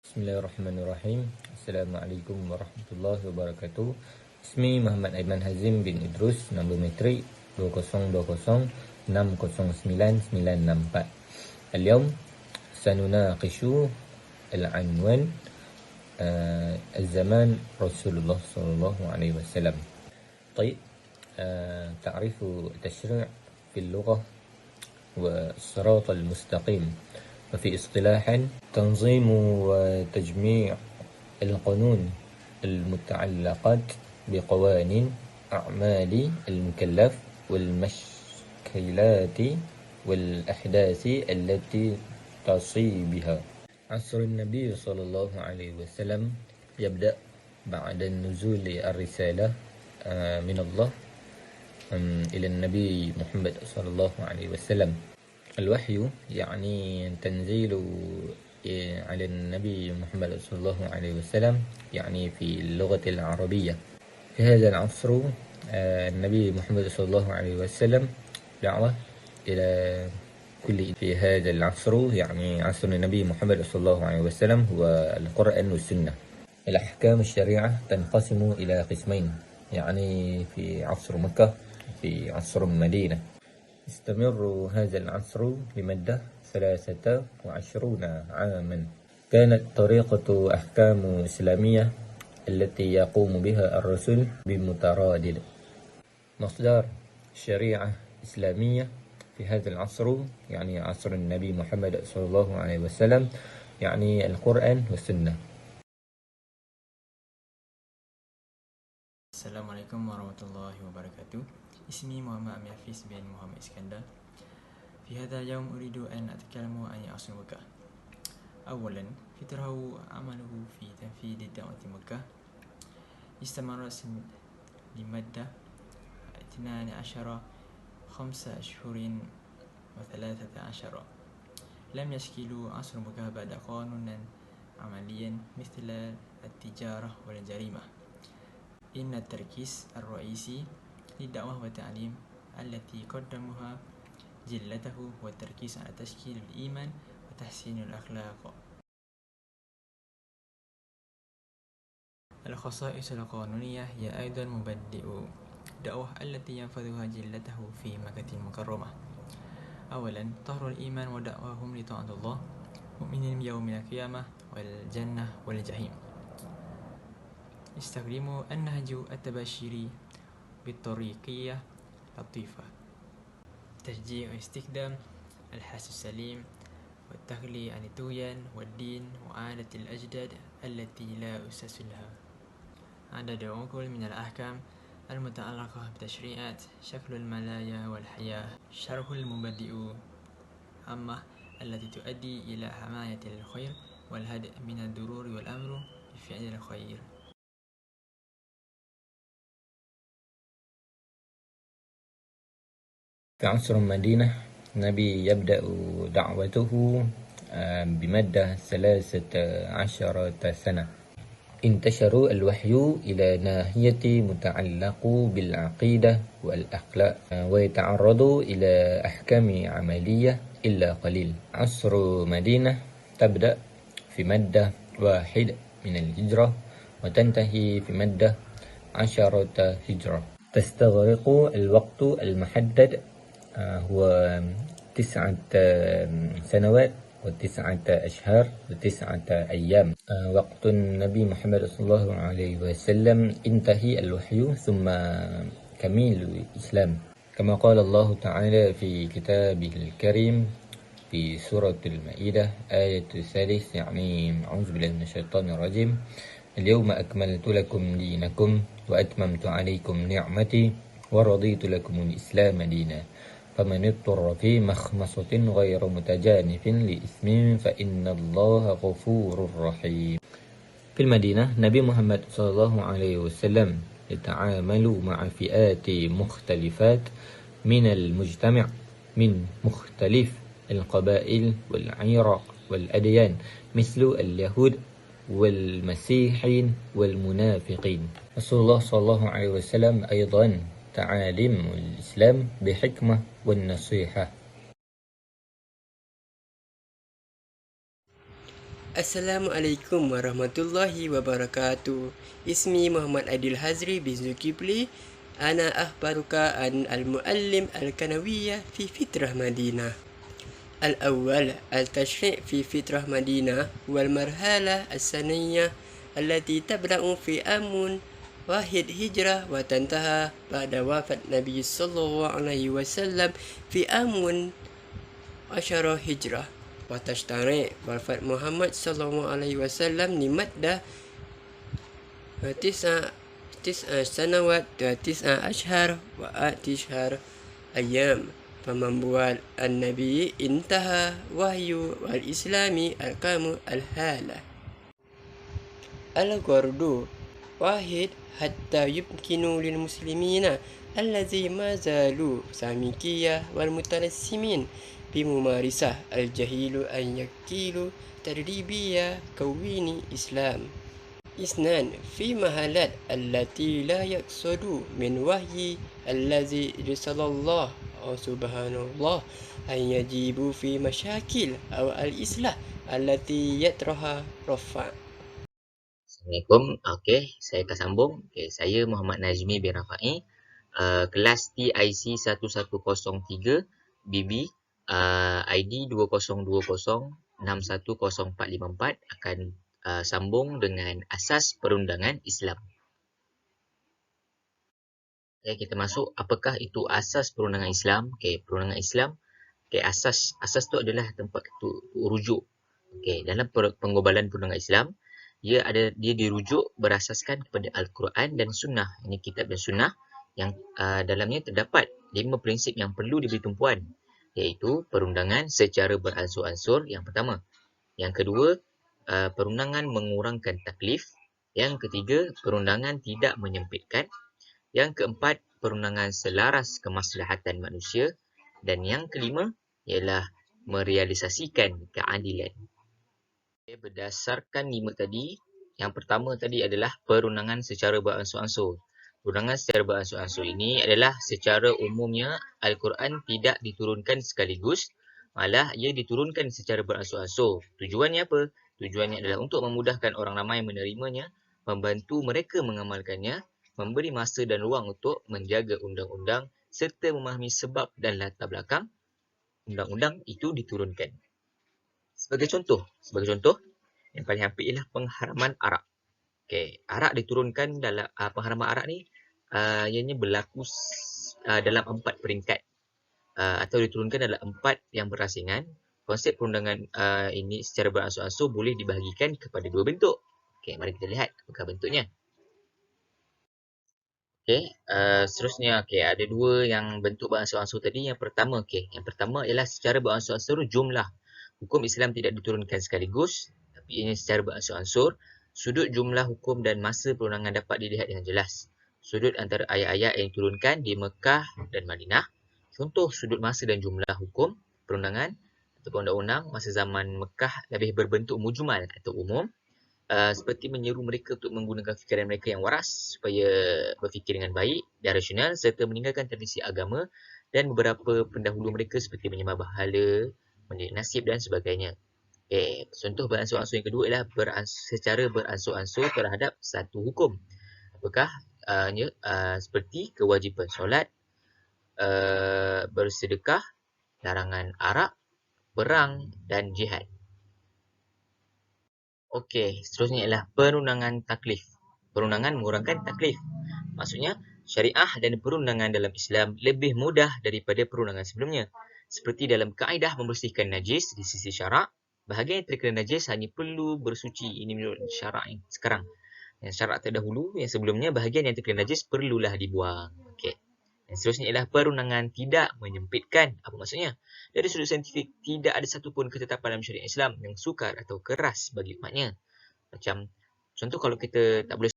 Bismillahirrahmanirrahim. Assalamualaikum warahmatullahi wabarakatuh. Ismi Muhammad Aiman Hazim bin Idrus, nombor metrik 2020609964. اليوم سنناقش العنوان الزمان رسول الله صلى الله عليه وسلم. طيب، تعريف التشريع في اللغة والصراط المستقيم، وفي اصطلاح تنظيم وتجميع القانون المتعلقات بقوانين أعمال المكلف والمشكلات والأحداث التي تصيبها. عصر النبي صلى الله عليه وسلم يبدأ بعد النزول الرسالة من الله إلى النبي محمد صلى الله عليه وسلم. الوحي يعني تنزيل على النبي محمد صلى الله عليه وسلم، يعني في اللغة العربية. في هذا العصر النبي محمد صلى الله عليه وسلم دعوة إلى كل. في هذا العصر يعني عصر النبي محمد صلى الله عليه وسلم هو القرآن والسنة. الأحكام الشريعة تنقسم إلى قسمين، يعني في عصر مكة في عصر المدينة. استمر هذا العصر لمدة 23 عاما. كانت طريقة أحكام إسلامية التي يقوم بها الرسول بمترادل. مصدر شريعة إسلامية في هذا العصر يعني عصر النبي محمد صلى الله عليه وسلم، يعني القرآن والسنة. Assalamualaikum warahmatullahi wabarakatuh. اسمي محمد حفيظ بن محمد اسكندر. في هذا اليوم أريد أن أتكلم عن عصر مكة. أولا، فتره عمله في تنفيذ دعوة مكة استمر لمدة 5 أشهر و13. لم يشكل عصر مكة بعد قانونا عمليا مثل التجارة والجريمة. إن التركيز الرئيسي للدعوة والتعليم التي قدمها جلته هو التركيز على تشكيل الإيمان وتحسين الأخلاق. الخصائص القانونية هي أيضا مبدئ الدعوة التي ينفذها جلته في مكة المكرمة. أولا، طهر الإيمان ودعواهم لطاعة الله، مؤمنين بيوم القيامة والجنة والجحيم. استخدموا النهج التبشيري بالطريقية لطيفة، تشجيع استخدام الحس السليم والتخلي عن الطغيان والدين وعادة الأجداد التي لا أسس لها. عدد عقل من الأحكام المتعلقة بتشريعات شكل الملايا والحياة. شرح المبادئ عامة التي تؤدي إلى حماية الخير والهدء من الضرور والأمر بفعل الخير. في عصر المدينة النبي يبدأ دعوته بمدة 13 سنة. انتشر الوحي إلى ناحية متعلق بالعقيدة والأخلاق، ويتعرض إلى أحكام عملية إلا قليل. عصر مدينة تبدأ في مدة 1 من الهجرة وتنتهي في مدة 10 هجرة. تستغرق الوقت المحدد هو 9 سنوات و9 أشهر و9 أيام. وقت النبي محمد صلى الله عليه وسلم انتهي الوحي ثم كميل الإسلام، كما قال الله تعالى في كتابه الكريم في سورة المائدة آية 3، يعني أعوذ بالله من الشيطان الرجيم: اليوم أكملت لكم دينكم وأتممت عليكم نعمتي ورضيت لكم الإسلام دينا فمن اضطر في مخمصة غير متجانف لإثم فإن الله غفور رحيم. في المدينة نبي محمد صلى الله عليه وسلم يتعامل مع فئات مختلفات من المجتمع من مختلف القبائل والعراق والأديان، مثل اليهود والمسيحيين والمنافقين. رسول الله صلى الله عليه وسلم أيضا تعاليم الإسلام بحكمة والنصيحة. Assalamualaikum warahmatullahi wabarakatuh. Ismi Muhammad Adil Hazri bin Zulkifli. Ana akhbaruka an al-muallim al-kanawiyah fi fitrah Madinah. الأول التشريع في فترة مدينة والمرحلة السنية التي تبدأ في عام 1 هجرة وتنتهي بعد وفاة النبي صلى الله عليه وسلم في عام 10 هجرة وتشترع وفاة محمد صلى الله عليه وسلم لمدة 9 سنوات و9 أشهر و9 أيام فمنبوع النبي انتهى وحي الإسلام القام الحالة الغرض واحد حتى يمكن للمسلمين الذي ما زالوا سامكية والمتنسمين بممارسة الجهيل أن يكيلوا تدريبية كوين إسلام. اثنان في محلات التي لا يقصد من وحي الذي رسل الله سبحانه الله أن يجيبوا في مشاكل أو الإصلاح التي يطرحها رفع. Assalamualaikum. Okey, saya akan sambung. Okey, saya Muhammad Najmi bin Rafai, kelas TIC 1103 BB, ID 2020610454 akan sambung dengan asas perundangan Islam. Okey, kita masuk apakah itu asas perundangan Islam? Okey, perundangan Islam, okey, asas tu adalah tempat rujuk. Okey, dalam penggobalan perundangan Islam, dia dirujuk berasaskan kepada Al-Quran dan Sunnah. Ini kitab dan Sunnah yang dalamnya terdapat 5 prinsip yang perlu diberi tumpuan, iaitu perundangan secara beransur-ansur yang pertama. Yang kedua, perundangan mengurangkan taklif. Yang ketiga, perundangan tidak menyempitkan. Yang keempat, perundangan selaras kemaslahatan manusia. Dan yang kelima ialah merealisasikan keadilan. Berdasarkan 5 tadi, yang pertama tadi adalah perundangan secara beransur-ansur. Perundangan secara beransur-ansur ini adalah secara umumnya Al-Quran tidak diturunkan sekaligus, malah ia diturunkan secara beransur-ansur. Tujuannya apa? Tujuannya adalah untuk memudahkan orang ramai menerimanya, membantu mereka mengamalkannya, memberi masa dan ruang untuk menjaga undang-undang serta memahami sebab dan latar belakang undang-undang itu diturunkan. Sebagai contoh, yang paling hampir ialah pengharaman arak. Okey, arak diturunkan dalam pengharaman arak ni ianya berlaku dalam 4 peringkat atau diturunkan dalam 4 yang berasingan. Konsep perundangan ini secara beransur-ansur boleh dibahagikan kepada 2 bentuk. Okey, mari kita lihat apakah bentuknya. Okey, seterusnya ada 2 yang bentuk beransur-ansur tadi. Yang pertama ialah secara beransur-ansur jumlah. Hukum Islam tidak diturunkan sekaligus, tapi ianya secara beransur-ansur. Sudut jumlah hukum dan masa perundangan dapat dilihat dengan jelas. Sudut antara ayat-ayat yang diturunkan di Mekah dan Madinah. Contoh sudut masa dan jumlah hukum perundangan atau undang-undang masa zaman Mekah lebih berbentuk mujmal atau umum, seperti menyeru mereka untuk menggunakan fikiran mereka yang waras supaya berfikir dengan baik dan rasional serta meninggalkan tradisi agama dan beberapa pendahulu mereka seperti menyembah berhala, menjadi nasib dan sebagainya. Contoh beransur-ansur yang kedua ialah secara beransur-ansur terhadap satu hukum. Apakah? Seperti kewajipan solat, bersedekah, larangan arak, perang dan jihad. Okey, seterusnya ialah perundangan taklif. Perundangan mengurangkan taklif. Maksudnya, syariah dan perundangan dalam Islam lebih mudah daripada perundangan sebelumnya. Seperti dalam kaedah membersihkan najis di sisi syarak, bahagian yang terkena najis hanya perlu bersuci. Ini menurut syarak yang sekarang. Yang syarak terdahulu, yang sebelumnya, bahagian yang terkena najis perlulah dibuang. Okey. Dan seterusnya ialah perundangan tidak menyempitkan. Apa maksudnya? Dari sudut saintifik, tidak ada satu pun ketetapan dalam syariat Islam yang sukar atau keras bagi umatnya. Macam, contoh kalau kita tak boleh